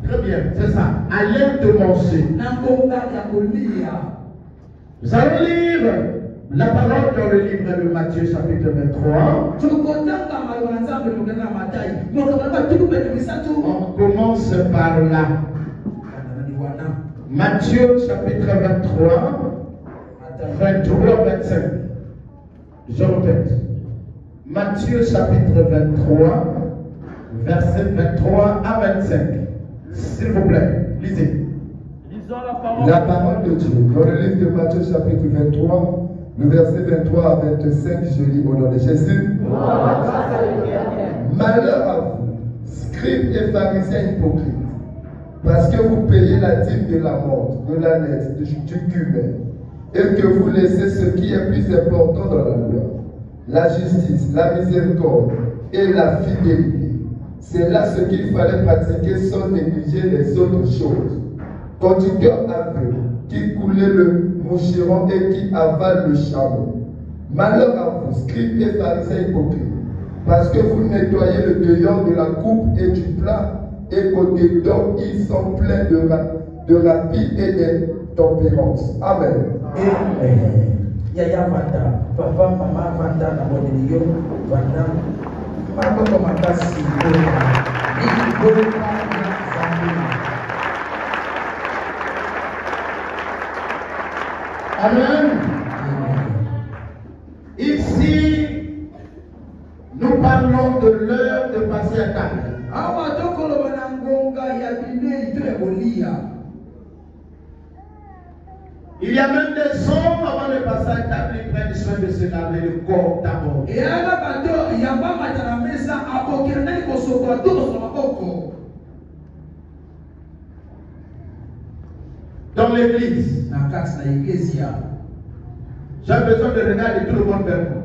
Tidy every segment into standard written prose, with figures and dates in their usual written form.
Très bien, c'est ça. À l'air de manger. Nous allons lire la parole dans le livre de Matthieu chapitre 23. On commence par là. Matthieu chapitre 23, 23-25. Je répète. Matthieu chapitre 23, versets 23 à 25. S'il vous plaît, lisez. Lisons la parole de Dieu. Dans le livre de Matthieu chapitre 23, le verset 23 à 25, je lis au nom de Jésus. Malheur à vous, scribes et pharisiens hypocrites, parce que vous payez la dîme de la montre, de la laisse, du cumin, et que vous laissez ce qui est plus important dans la loi, la justice, la miséricorde et la fidélité. C'est là ce qu'il fallait pratiquer sans négliger les autres choses. Quand tu cœur aveugle, qui coulait le moucheron et qui avale le chameau. Malheur à vous, scribes et pharisiens hypocrites, parce que vous nettoyez le dehors de la coupe et du plat, et qu'au dedans ils sont pleins de rapines et d'intempérance. Amen. Amen. Yaya Vanda, papa, maman Vanda, na bonelio, Vanda, Marco Makasi, Amen. Ici, nous parlons de l'heure de passer à table. Il y a même des hommes avant de passer à table, ils prennent soin de se laver le corps d'abord. Dans l'église, j'ai besoin de regarder tout le monde vers moi.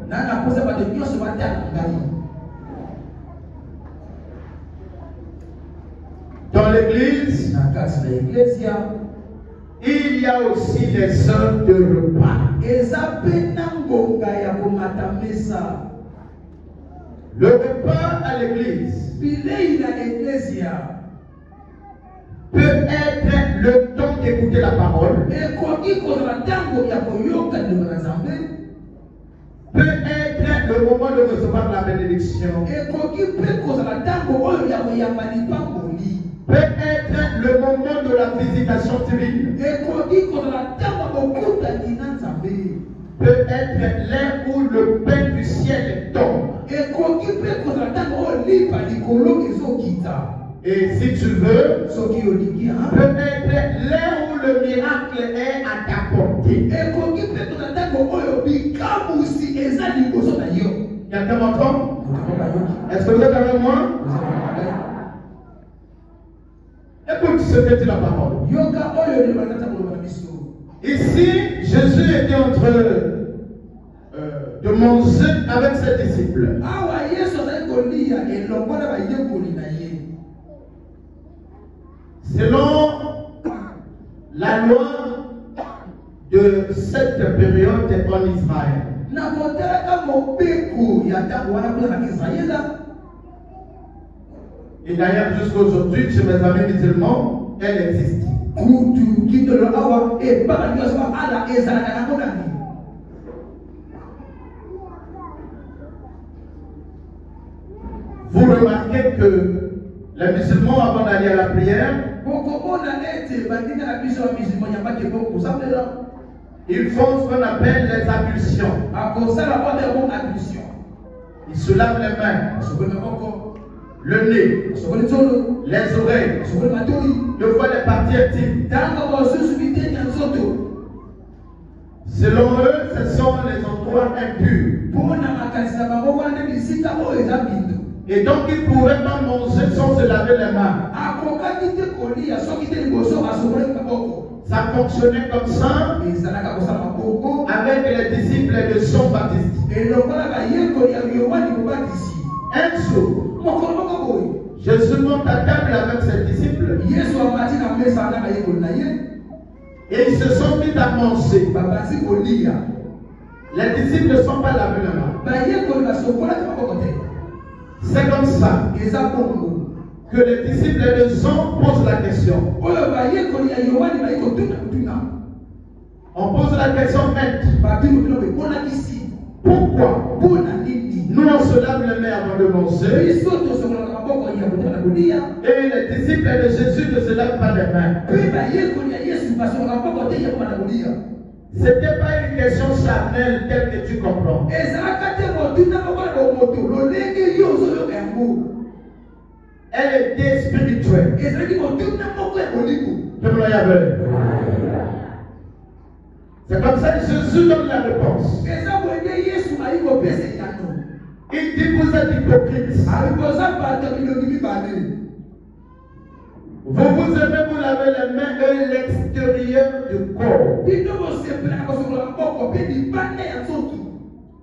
Dans l'église, il y a aussi les heures de repas. Le repas à l'église peut être le temps d'écouter la parole, peut être le moment de recevoir la bénédiction, peut être le moment de la visitation divine, peut être l'heure où le pain du ciel tombe. Et si tu veux, peut-être l'heure où le miracle est à ta portée. Quelqu'un m'entend? Est-ce que vous êtes avec moi? Écoute ce que dit la parole. Ici, Jésus était en train de manger avec ses disciples. Selon la loi de cette période en Israël. Et d'ailleurs, jusqu'à aujourd'hui, chez mes amis musulmans, elle existe. Vous remarquez que les musulmans, avant d'aller à la prière, ils font ce qu'on appelle les ablutions. Ils se lavent les mains, le nez, les oreilles, de voir les parties intimes. Selon eux, ce sont les endroits impurs. Et donc ils ne pourraient pas manger sans se laver les mains. Ça fonctionnait comme ça avec les disciples de Jean-Baptiste. Un jour, Jésus monte à table avec ses disciples. Et ils se sont mis à manger. Les disciples ne sont pas lavés les mains. C'est comme ça que les disciples de Jean posent la question. On pose la question, maître. Pourquoi nous on se lave les mains avant de manger et les disciples de Jésus ne se lavent pas les mains? C'était pas une question charnelle telle que tu comprends. Elle était spirituelle. C'est comme ça que Jésus donne la réponse. Il dit, vous êtes hypocrites. Vous aimez vous laver les mains et l'extérieur du corps.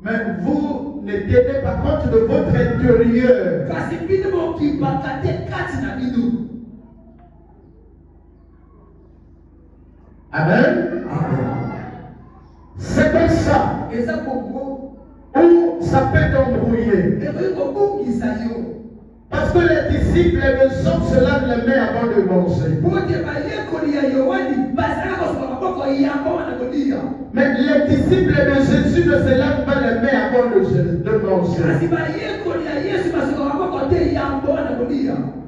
Mais vous ne tenez pas compte de votre intérieur. Amen. C'est comme ça où ça peut t'embrouiller. Parce que les disciples de Jean se lavent les mains avant de manger. Mais les disciples de Jésus ne se lavent pas les mains avant de manger.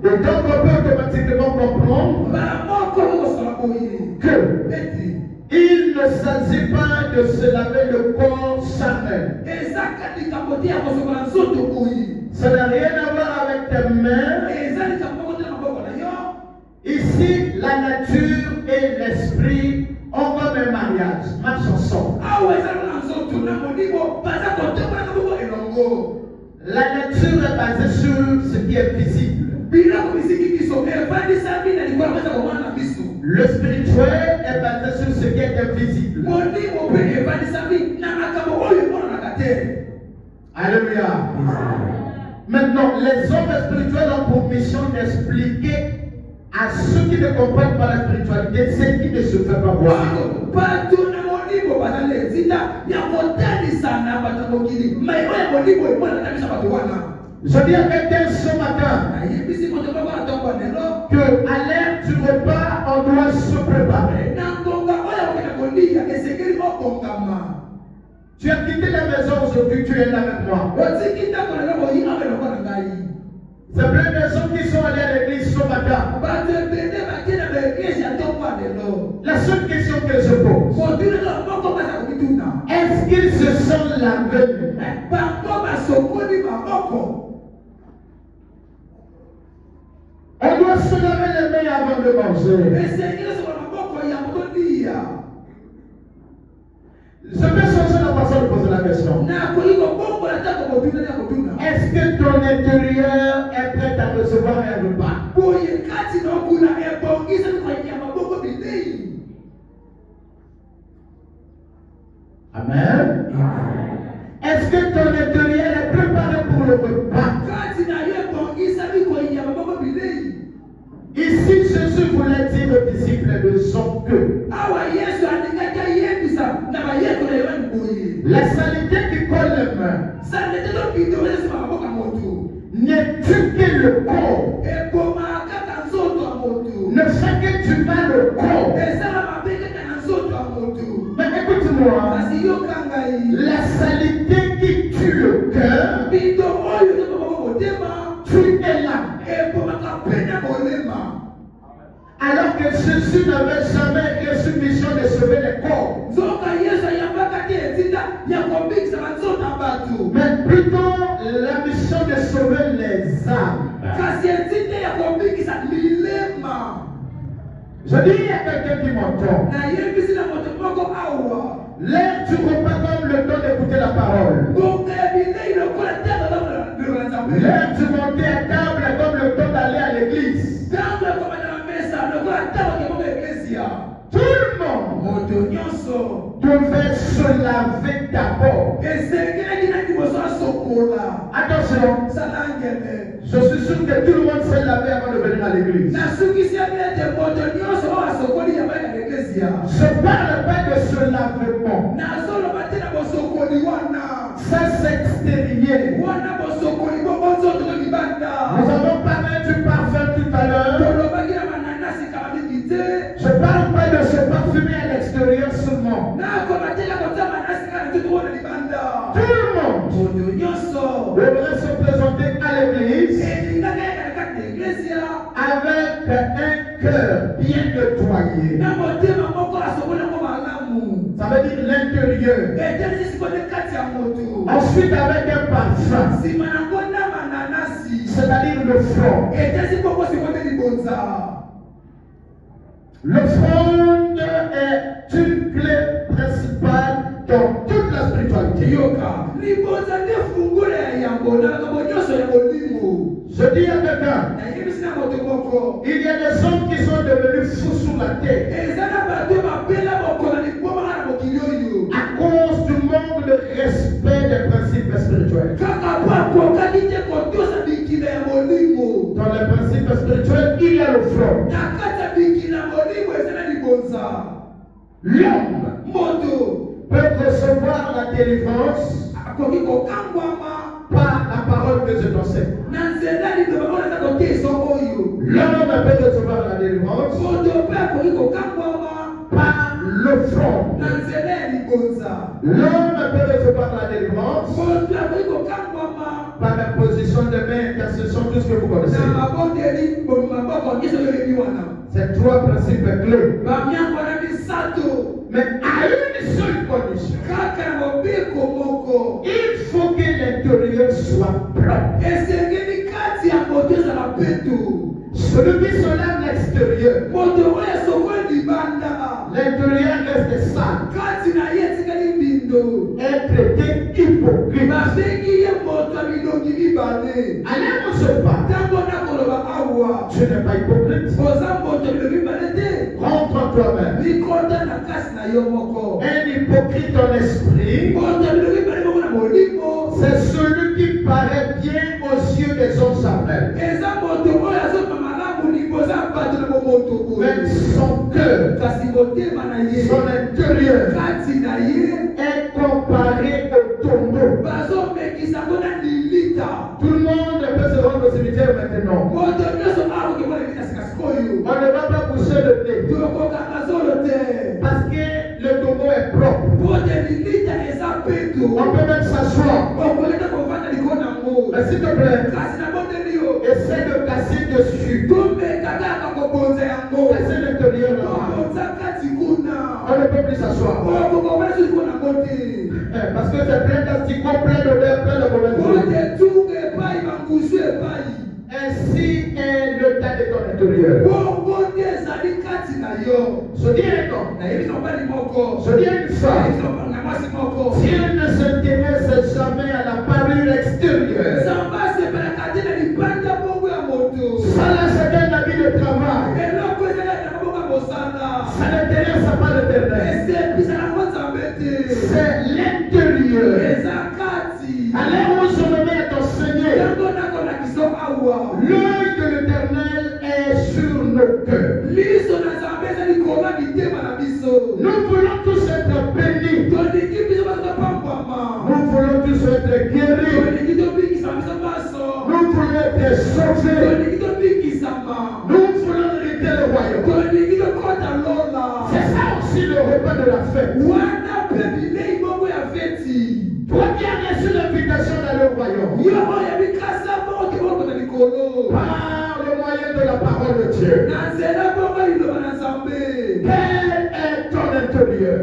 Et donc on peut automatiquement comprendre qu'il ne s'agit pas de se laver le corps charnel. Ça n'a rien à voir avec tes mains. Ici, la nature et l'esprit ont comme un mariage, marchent ensemble. La nature est basée sur ce qui est visible. Le spirituel est basé sur ce qui est invisible. Alléluia. Maintenant, les hommes spirituels ont pour mission d'expliquer à ceux qui ne comprennent pas la spiritualité ce qui ne se fait pas voir. Je dis à quelqu'un ce matin que à l'heure du repas, on doit se préparer. Tu as quitté la maison aujourd'hui, tu es là avec moi. C'est plein de gens qui sont allés à l'église ce matin. La seule question que je pose, est-ce qu'ils se sont lavés? On doit se laver les mains avant de manger. Je vais changer la façon de poser la question. Est-ce que ton intérieur est prêt à recevoir un repas? Amen. Est-ce que ton intérieur est préparé pour le repas? Ici, Jésus voulait dire aux disciples de Jean que la saleté qui colle les mains n'est que le corps. Ne fais que du mal au corps. Mais écoute-moi, la saleté qui tue le cœur, tue l'âme. Alors que Jésus n'avait jamais reçu mission de sauver les corps. Mais plutôt la mission de sauver les âmes. Je dis à quelqu'un qui m'entend, l'air du repas comme le temps d'écouter la parole. L'air du monter à table comme le temps d'aller à l'église. Tout le monde devait se laver d'abord. Attention, je suis sûr que tout le monde s'est lavé avant de venir à l'église. Je ne parle pas de ce lavement. Ça c'est extérieur. bien. Nous avons parlé du parfum tout à l'heure. Je ne parle pas de se parfumer à l'extérieur seulement. Tout le monde devrait se présenter à l'église avec un cœur bien nettoyé. Ça veut dire l'intérieur. Ensuite avec un parfum, c'est-à-dire le front. L'offrande est une clé principale dans toute la spiritualité. Je dis à quelqu'un, il y a des hommes qui sont devenus fous sur la terre à cause du manque de respect des principes spirituels. Dans les principes spirituels, il y a le front. L'homme peut recevoir la délivrance par la parole que je t'enseigne. L'homme peut recevoir la délivrance par le front. L'homme peut recevoir la délivrance par la position de main, intercession, tout ce que vous connaissez. C'est trois principes clés. Mais à une seule condition. Il faut que l'intérieur soit propre. Celui qui se lève l'extérieur, l'intérieur reste sale. Est traité hypocrite. Allez, on se bat. Tu n'es pas hypocrite. Rentre en toi-même. Un hypocrite en esprit, c'est celui qui paraît bien aux yeux des hommes savants. Mais son cœur, son intérieur est comparé au tombeau. Tout le monde peut se rendre au cimetière maintenant. On ne va pas pousser le nez. Parce que le tombeau est propre. On peut même s'asseoir. Mais s'il te plaît, essaie de casser dessus. Casser l'intérieur là-bas. On ne peut plus s'asseoir. Parce que c'est plein d'asticots, plein d'odeurs, plein de mauvaises choses. Ainsi est le tas de ton intérieur. Je dis un homme. Je dis une femme. Si elle ne s'intéresse jamais à la parure extérieure, ça là c'est un habit de travail. Ça n'intéresse pas l'éternel. C'est l'intérieur. Alors où se met à t'enseigner. L'œil de l'éternel est sur nos cœurs. Nous voulons tous être bénis. Nous voulons tous être guéris. Nous voulons être sauvés. Nous voulons hériter le royaume. C'est ça aussi le repas de la fête. Toi qui as reçu l'invitation d'aller au royaume, par le moyen de la parole de Dieu, quel est ton intérieur?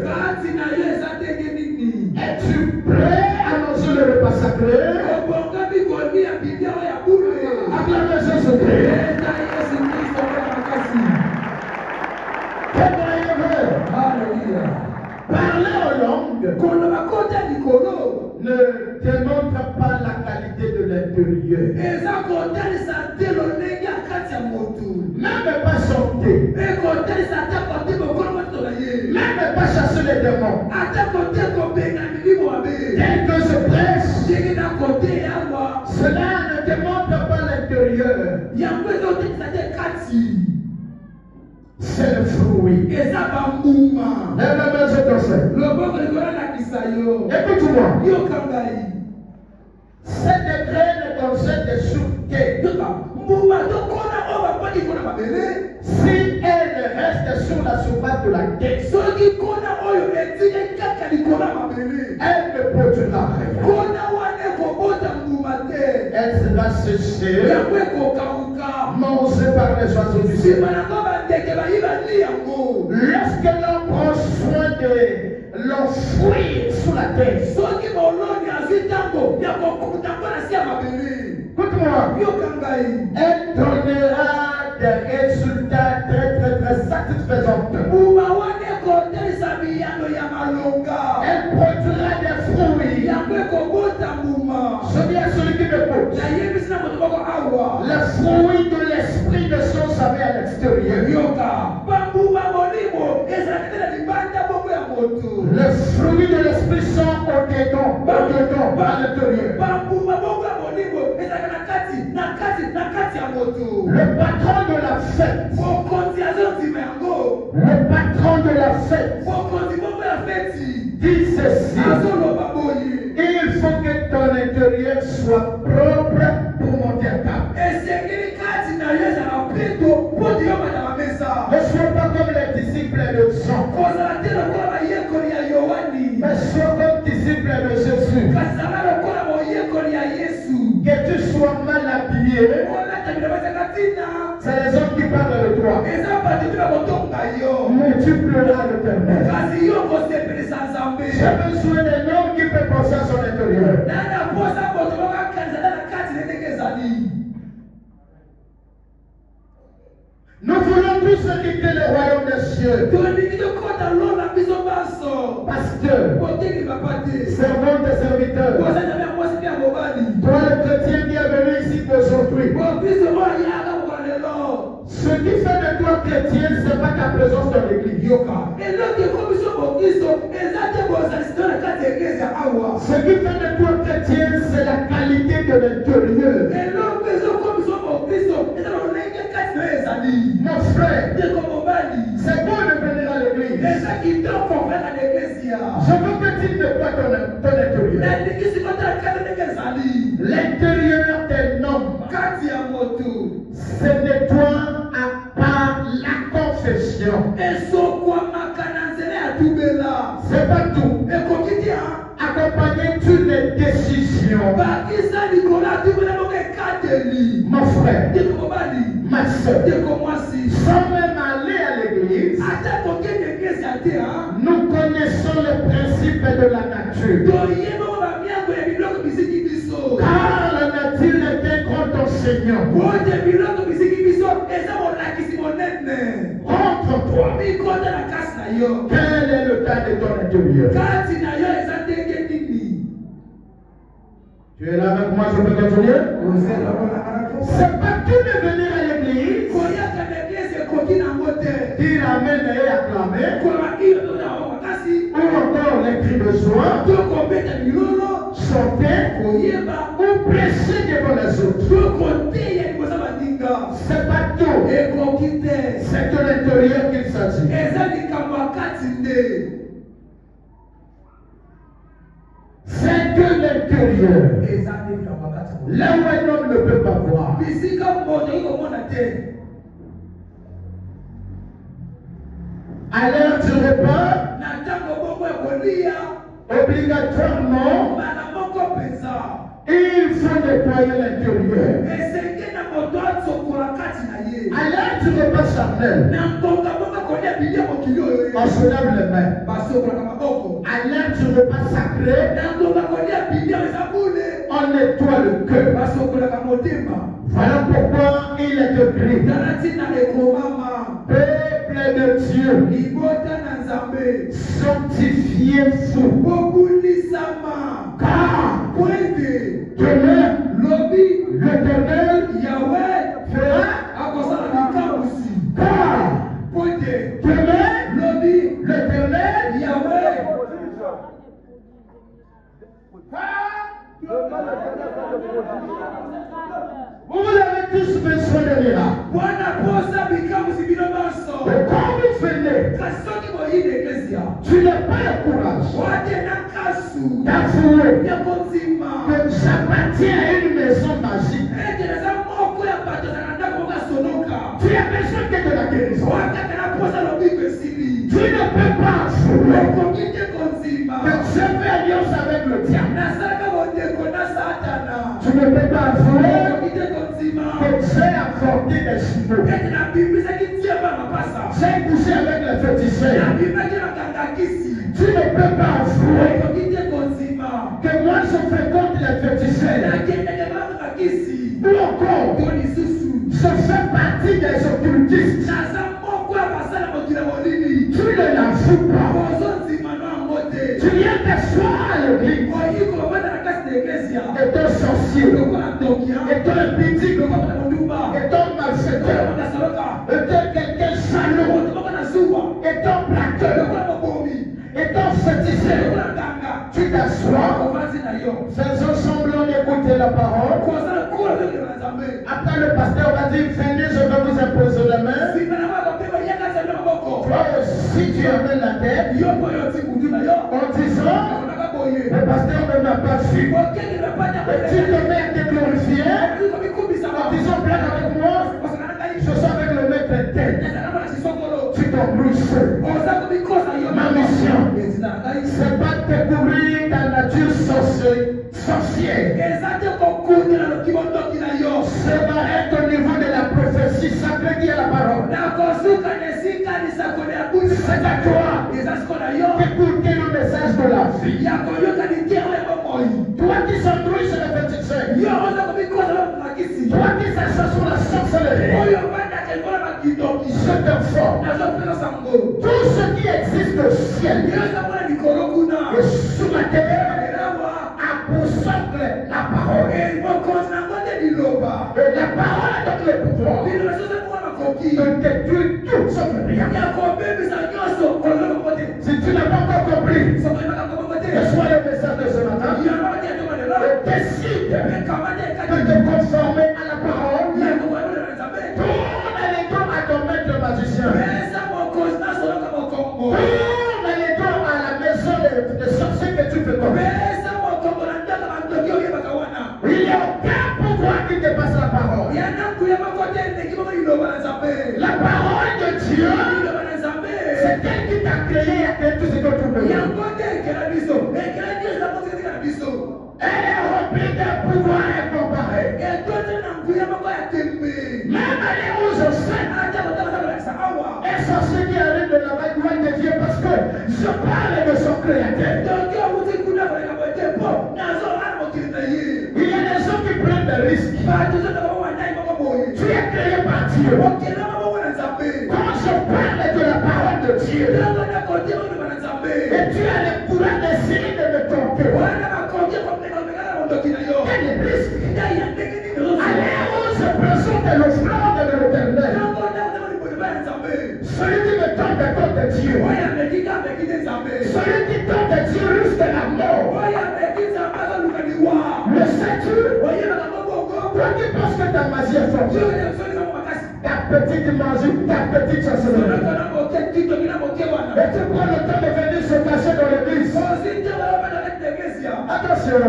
Es-tu prêt à manger le repas sacré? Acclamez Jésus-Christ. Parler en langue ne démontre pas la qualité de l'intérieur. Même pas chanter. Même pas chasser les démons. Tel que je prêche, cela ne démontre pas l'intérieur. C'est le fruit. Écoute-moi. Ces degrés ne concernent des souquets. Si elle reste sur la surface de la terre, elle ne produira rien. Elle sera séchée, mangée par les oiseaux du ciel. Lorsque l'on prend soin de l'enfouir sous la terre, écoute-moi, elle donnera des résultats très satisfaisants. Elle produira des fruits. Je dis à celui qui m'écoute, le fruit de l'esprit de son salut à l'extérieur. Le fruit de l'esprit sont au-dedans, à l'intérieur. Le patron de la fête, dit ceci: il faut que ton intérieur soit propre pour monter à table. Ne sois pas comme les disciples de Jean, mais sois comme disciple de Jésus. Que tu sois mal habillé, c'est les hommes qui parlent de toi. Mais tu pleuras l'éternel. J'ai besoin d'un homme qui peut penser à son intérieur. Nous voulons tous hériter le royaume des cieux. Pasteur, servant tes serviteurs, toi le chrétien qui est venu ici aujourd'hui, ce qui fait de toi chrétien, ce n'est pas ta présence dans l'église. Ce qui fait de toi chrétien, c'est la qualité de l'intérieur. Mon frère, c'est bon de venir à l'église. Je veux que tu nettoies ton intérieur. L'intérieur d'un homme se nettoie à part la confession. C'est pas tout. Accompagner toutes les décisions. Mon frère, ma soeur, sans même aller à l'église, nous connaissons le principe de la nature. Car la nature est un grand enseignant. Rentre-toi. Quel est le cas de ton intérieur? Tu es là avec moi, je peux continuer? C'est pas tout de venir à l'église, dire amen et acclamer, ou encore les cris de joie, chanter, ou prêcher devant les autres. C'est pas tout. C'est de l'intérieur qu'il s'agit. C'est de l'intérieur. Là où un homme ne peut pas voir. À l'heure du repas, obligatoirement, il faut nettoyer l'intérieur. À l'heure du repas charnel, on se lave les mains. À l'heure du repas sacré, on nettoie le cœur. Voilà pourquoi il est écrit: peuple de Dieu, sanctifiez-vous, car demain, l'Éternel Yahweh fera car demain, l'Éternel Yahweh. Vous avez tous besoin de là. Et quand vous venez, tu n'as pas le courage d'avouer que j'appartiens de faire alliance avec le diable. Tu ne peux pas avouer que j'ai apporté des chevaux. J'ai couché avec les féticheurs. Tu ne peux pas avouer que moi je fréquente les féticheurs. Ou encore, je fais partie des occultistes. Tu ne l'avoues pas. Tu viens t'asseoir à l'église. Et ton sorcier, et ton impédique, et ton malfaiteur, et ton quelqu'un salaud, et ton plaqueur, et ton féticheur. Tu t'assois, faisons semblant d'écouter la parole. Après le pasteur va dire, venez, je vais vous imposer la main. Toi aussi tu amènes la tête en disant, le pasteur ne m'a pas vu. Et tu te mets à te glorifier en disant, blague avec moi, je suis avec le maître tel. Tu t'embrouilles. Ma mission, c'est pas de découvrir ta nature sorcière. C'est d'arrêter au niveau de la prophétie sacrée qui est la parole. C'est à toi d'écouter le message de la vie. Toi qui s'embrouilles sur les féticheurs. Toi qui s'assois sur la sorcellerie. Je t'informe. Tout ce qui existe au ciel et sous la terre a pour socle la parole. Et la parole est donc le pouvoir de détruire tout sauf rien. Si tu n'as pas encore compris, reçois le message de ce matin et décide de te conformer à la parole. Tourne les dos à ton maître magicien. Tourne les dos à la maison de sorciers que tu fais comme. Il n'y a aucun pouvoir qui dépasse la parole. La parole de Dieu, c'est elle qui t'a créé et a créé tout ce que tu veux. Elle est remplie d'un pouvoir incomparé. Même les rouges saints. Et sorcier qui arrive de là-bas, gloire de Dieu, parce que je parle de son créateur. Il y a des gens qui prennent des risques. Tu es créé par Dieu. Quand je parle de la parole de Dieu, et tu as le courage d'essayer de me tromper. Quel risque? Allez où je présente l'offrande de l'Éternel. Celui qui me tente de compte de Dieu. Celui qui tente de Dieu risque la mort. Le sais-tu? Toi qui penses que ta magie est forte. Ta petite magie, ta petite chancellerie. Et tu prends le temps de venir se cacher dans l'église. Attention,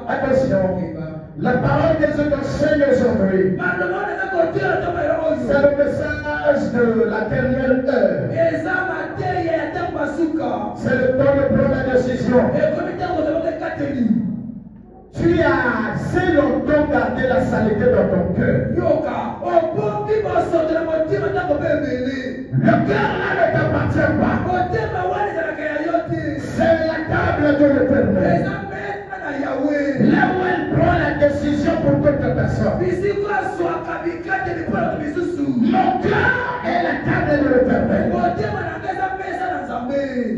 attention. La parole que je t'enseigne aujourd'hui, c'est le message de la dernière heure. C'est le temps de prendre la décision. Tu as assez longtemps gardé la saleté dans ton cœur. Le cœur là ne t'appartient pas. C'est la table de l'Éternel. Là où elle prend la décision pour toute personne. Mon cœur est la table de l'Éternel.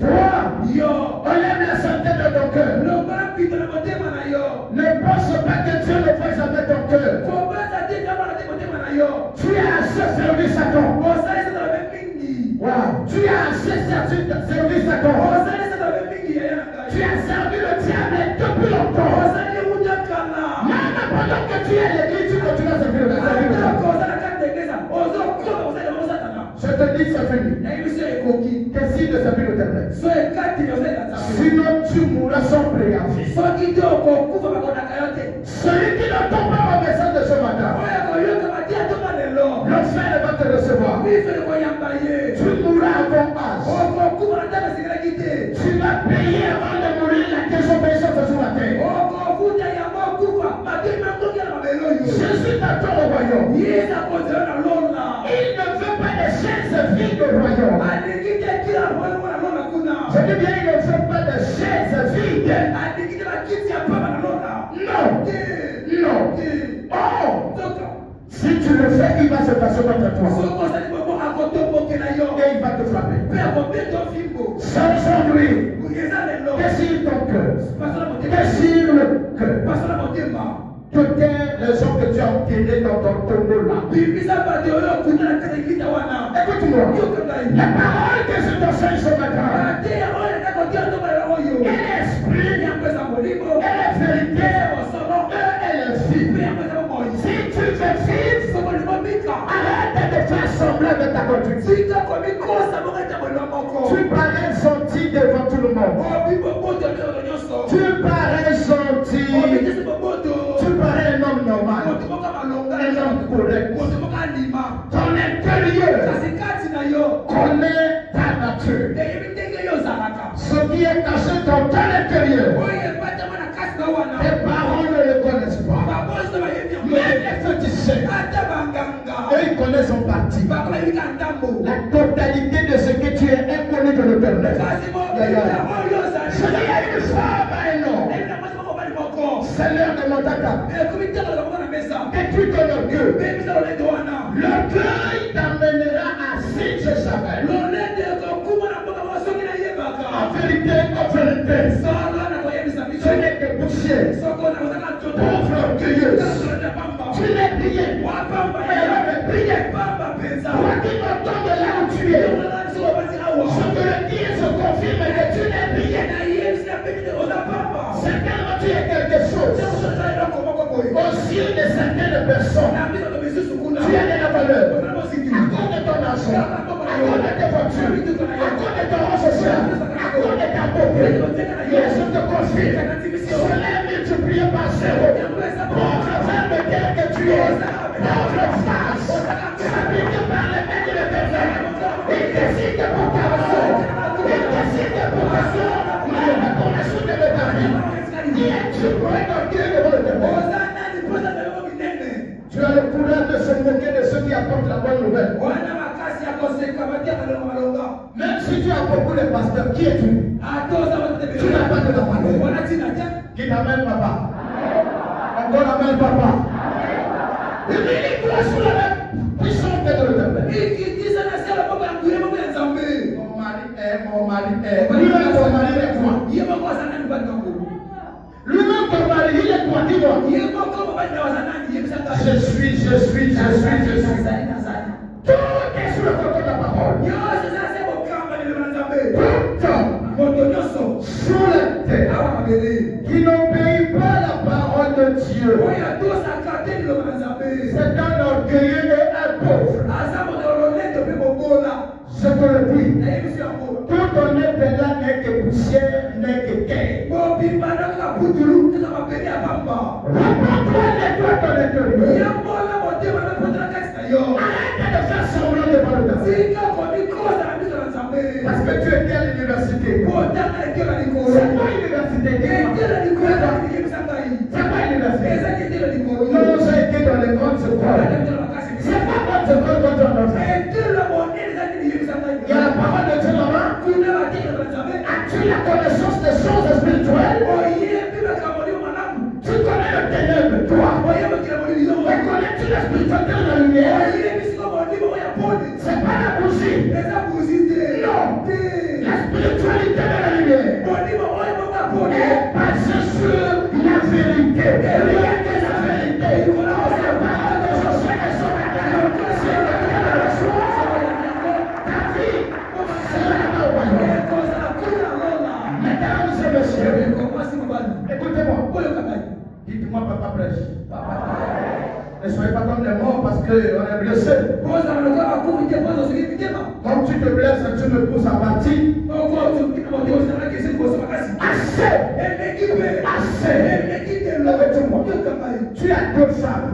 Toi, enlève la santé de ton cœur. Ne pense pas que Dieu ne fait jamais ton cœur. Tu as assez servi Satan. Wow. Tu as assez servi Satan. Tu as servi le diable depuis longtemps. Même pendant que tu es à l'église, tu continues à servir le diable. Je te dis, c'est fini. Décide de servir l'Éternel. Sinon, tu mourras sans préavis. Celui qui ne tombe pas au message de ce matin, l'enfer va te recevoir. Tu mourras avant âge. royaume. Il ne veut pas des chaises vides au royaume. Je dis bien, il ne veut pas de chaises vides. Non. Non. Oh. Si tu le fais, il va se passer contre toi. Et il va te frapper. Aujourd'hui, désire ton cœur. Désire le cœur. De taire les gens que tu as enterrés dans ton tombeau là. Écoute-moi. La parole que je t'enseigne ce matin. Et l'esprit. Et la vérité. Et la vie. Si tu veux vivre, arrête de faire semblant de ta conduite. Tu parais gentil devant tout le monde. Tu parais gentil. Tu parais un homme normal. Un homme correct. Ton intérieur connaît ta nature. Ce qui est caché dans ton intérieur, tes parents ne le connaissent pas. Mais les féticheurs, eux ils connaissent en partie. La totalité de ce que tu es inconnu de l'Éternel. Je dis à une femme, à un homme, c'est l'heure de mon tata. Détruis ton orgueil. L'orgueil t'amènera à Saint-Jézabel. En vérité, tu n'es que poussière. Pauvre orgueilleuse. Tu n'es rien. Mais elle avait prié. Toi qui m'entends de là où tu es. Je te le dis et je confirme que tu n'es rien. Certainement tu es quelque chose. Aux yeux de certaines personnes, tu as de la valeur. À cause de ton argent, à cause de tes voitures, à cause de ton rang social, à cause de ta beauté. Mais je te confirme, cela est multiplié par zéro. Pauvre femme de terre que tu es, pauvre face, fabriquée par les mains de l'Éternel. Il décide pour ta raison. Il décide pour ta raison. Mais la connaissance de ta vie. Tu pourrais t'orgueiller devant l'Éternel. Tu as le courage de se moquer de ceux qui apportent la bonne nouvelle. Même si tu as beaucoup de pasteurs, qui es-tu? Tu n'as pas de la valeur. Qui t'amène papa? Encore amène papa. Humilie-toi sous la même puissance de l'Éternel. Mon mari est. Lui-même ton mari est quoi? Lui-même ton mari, il est quoi? Dis-moi. Je suis. Tout est sur le côté de la parole. Tout sur la terre qui n'obéit pas à la parole de Dieu, c'est un orgueilleux et un pauvre. Je te le dis. Tout ton être là n'est que poussière, n'est que terre. Reprends-toi, nettoie ton intérieur. Arrête de faire semblant devant le temps. Parce que tu étais à l'université. C'est quoi l'université? C'est quoi l'université? Non, j'ai été dans les grandes écoles. C'est pas grande école quand tu en as fait. Il y a la parole de Dieu là-bas. As-tu la connaissance des choses spirituelles? Tu connais le ténèbre, toi. Mais connais-tu la spiritualité de la lumière? C'est pas la bougie. Non. La spiritualité de la lumière est basée sur la vérité. Et rien que la vérité. La parole de Josué et son matin. Si on a la reçoit, ta vie sera au royaume. Mesdames et messieurs, écoutez-moi. Dites-moi, papa prêche. Ne soyez pas comme les morts parce qu'on est blessé. Quand tu te blesses, tu me pousses à partir. Assez. Écoute-moi. Tu as deux femmes.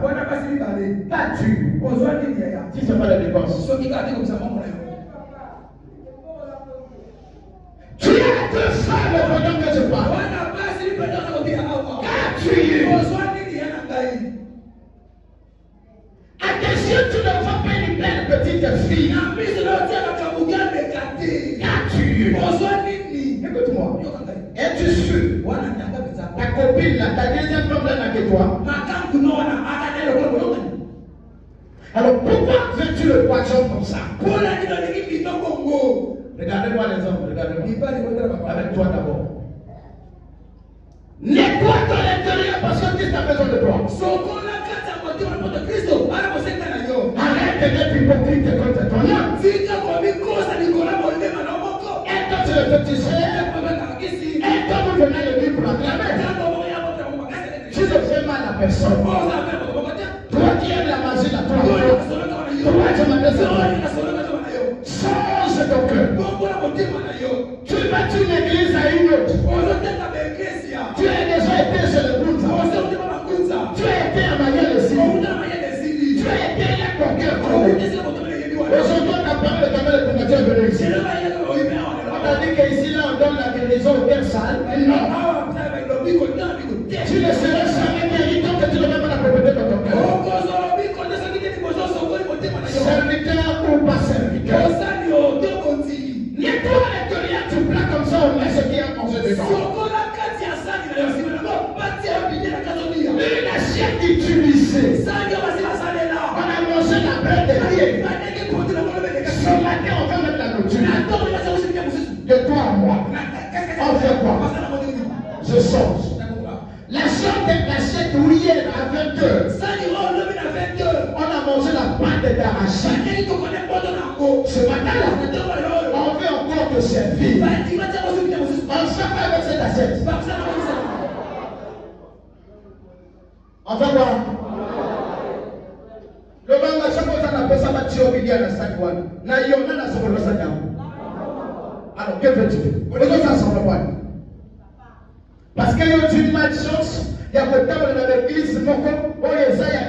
Qu'as-tu? Si c'est pas la dépense. Tu as deux femmes pendant que je parle. Qu'as-tu? Si tu ne vois pas une belle petite fille, écoute-moi, es-tu sûr? Ta copine, là, ta deuxième problème avec toi. Alors pourquoi veux-tu le poisson comme ça? Regardez-moi les hommes, regardez-moi. Avec toi d'abord. Nettoie ton intérieur parce que Christ a besoin de toi. Arrête d'être hypocrite contre toi. Et quand tu le fais, tu sais. Et quand vous venez le lui proclamer, tu ne fais mal à personne. Toi qui aimes la magie, la toi, tu m'as dit change ton cœur. Tu vas d'une église à une autre. Tu as déjà été chez le Bouddha. Tu as été à Mayel ici. Tu as été là pour cœur. Aujourd'hui, on a parlé de Kamel et Koumati à venir ici. On a dit qu'ici, là, on donne la guérison au cœur sale. Non. Tu ne seras jamais guéri tant que tu ne mets pas la propriété dans ton cœur. Serviteur ou pas serviteur. Nettoie l'intérieur, tu plaques comme ça, on met ce qui a mangé dedans. Une assiette utilisée. On a mangé la paix de pied. Ce matin, on va mettre la nourriture. De toi à moi. On fait quoi? Je change. La sorte est l'assiette où hier à 20h. On a mangé la pâte d'arachide. Ce matin-là, on veut encore te servir. On s'en va avec cette assiette. On va voir. Le manga, chaque fois qu'on appelle ça, va tuer au milieu de la sac. Alors, que veux-tu? Ça s'en va. Parce qu'il y a une malchance, il y a le temps de l'église, il y a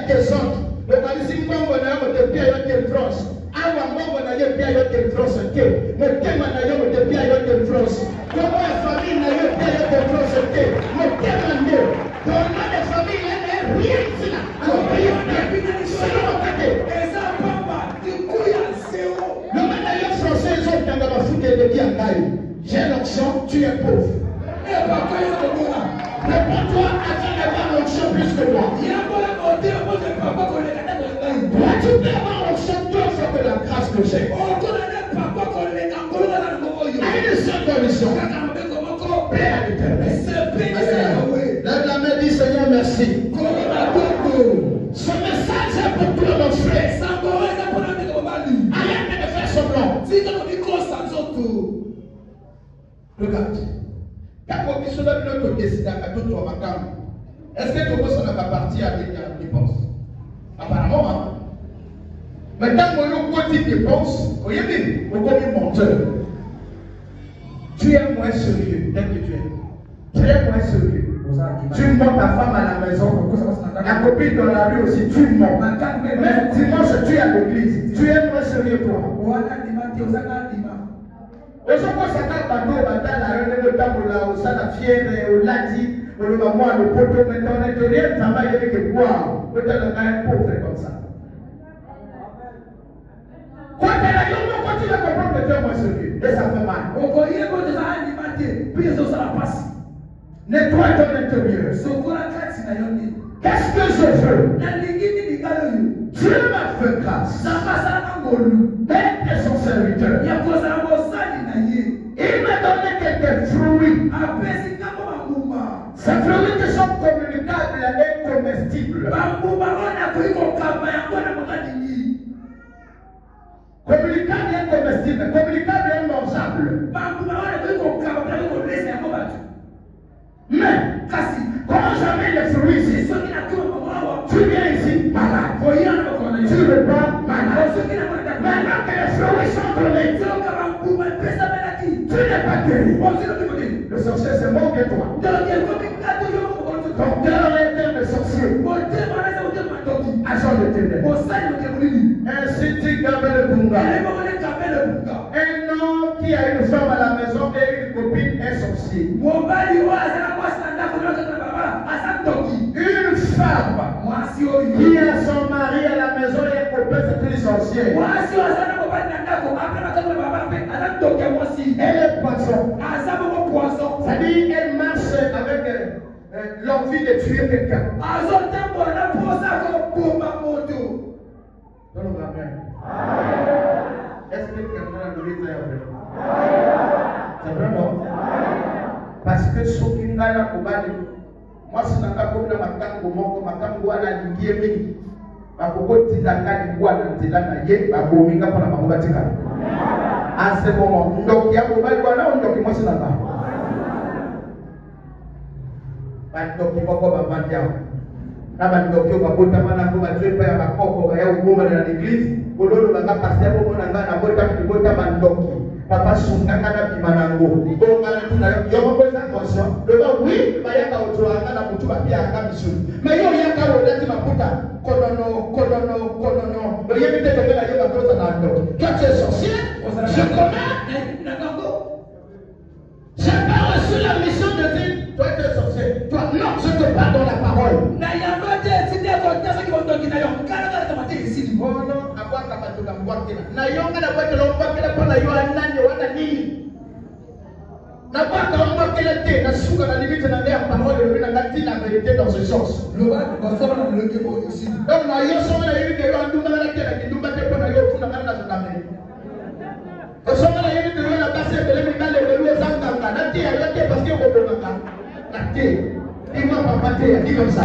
des autres. Le palissime, on a des pieds à France. Awa Mongo na ye pia yote France te. Motema na yo te pia yote France. Comment la famille na yo pia yote France te. Motema nde. Ton nom de famille n'est rien ici là. Alors rien n'est. C'est le côté. Et ça papa, tu couilles à zéro. Le monde na yo français ils ont tanga ba foutre de qui en gagne. J'ai l'onction, tu es pauvre. Et papa il est bon là. Réponds-toi afin d'avoir l'onction plus que moi. Il y a pas la côté, moi je papa qu'on est là. Toi tu peux avoir l'onction de la grâce que j'ai. À une seule condition. Père éternel. Lève la main, dis Seigneur merci. Ce message est pour toi mon frère. Arrête de faire semblant. Regarde. Est-ce que tu penses qu'on n'a pas parti à des dépenses? Apparemment, hein. Maintenant, quand tu dépenses, tu es menteur. Tu es moins sérieux dès que tu es. Tu es moins sérieux. Tu mens ta femme à la maison. La copine dans la rue aussi, tu mens. Même dimanche, tu es à l'église. Tu es moins sérieux toi. Aujourd'hui, ça t'a battu au matin, la reine de table, au sana fière, au ladi, au maman, au poteau, maintenant, on est rien, ça va y aller que quoi. Peut-être un pauvre comme ça. Quand tu vas comprendre que tu es moins sérieux. Et ça fait mal. Nettoie ton intérieur. Qu'est-ce que je veux? Dieu m'a fait grâce. D'être son serviteur. Il m'a donné quelques fruits. Ces fruits qui sont communicables et comestibles. Communicable et comestible, communicable et mangeable. Mais, quand j'amène les fruits ici, tu viens ici malade. Tu repars malade. Maintenant que les fruits sont donnés, tu n'es pas guéri. Le sorcier, c'est mon que toi. Ton cœur est un de sorcier. Agent de ténèbres. Ainsi tu gabes le bunga. Un homme qui a une femme à la maison et une copine est sorcier. Une femme qui a son mari à la maison et une peut être licenciée. Elle est poisson. C'est-à-dire qu'elle marche avec l'envie de tuer quelqu'un. Donne-nous la main. Est-ce que quelqu'un a donné ça après? C'est vrai, non? Parce que ce qui n'a pas de moi, si je n'ai pas de makambo, makambo à la ligue, ma coco tizanga liguana, tizanga ye, ma bominga pour la mamobatika. À ce moment, donc il y a un moment où on moi c'est là-bas. Donc il va pas vendir. Là, donc il va pas t'amener pour battre pas à ma coco, il y a un moment dans l'église, pour l'autre on va passer au moment dans la boîte à boîte à mandoki. Papa Sungana Pimanango, oui, Mayaka Otoanga, la Mutuba Pia Kamisu. Mais il y a qu'à Odati Maputa, Kodono, rien de la Yoga Kosanando. Toi tu es sorcier, je connais, j'ai pas reçu la mission de dire, toi tu es sorcier, toi non, je te pardonne la parole. Oh non, à quoi t'as pas tout la boîte là? N'ayons pas la boîte de l'enfant qui n'a pas la yohanani, yohanani. N'a pas qu'à remarquer la tête, n'a su qu'à la limite de la parole de la vérité dans ce sens. Le va le ici. Donc, n'a eu son la limite de la tête, qui nous battait pour la yohanani, la journée. Au sommet, la limite de la passée, de l'émission de l'Ouest, la tête, parce qu'il y a un peu de la tête. Il m'a pas battu, il dit comme ça.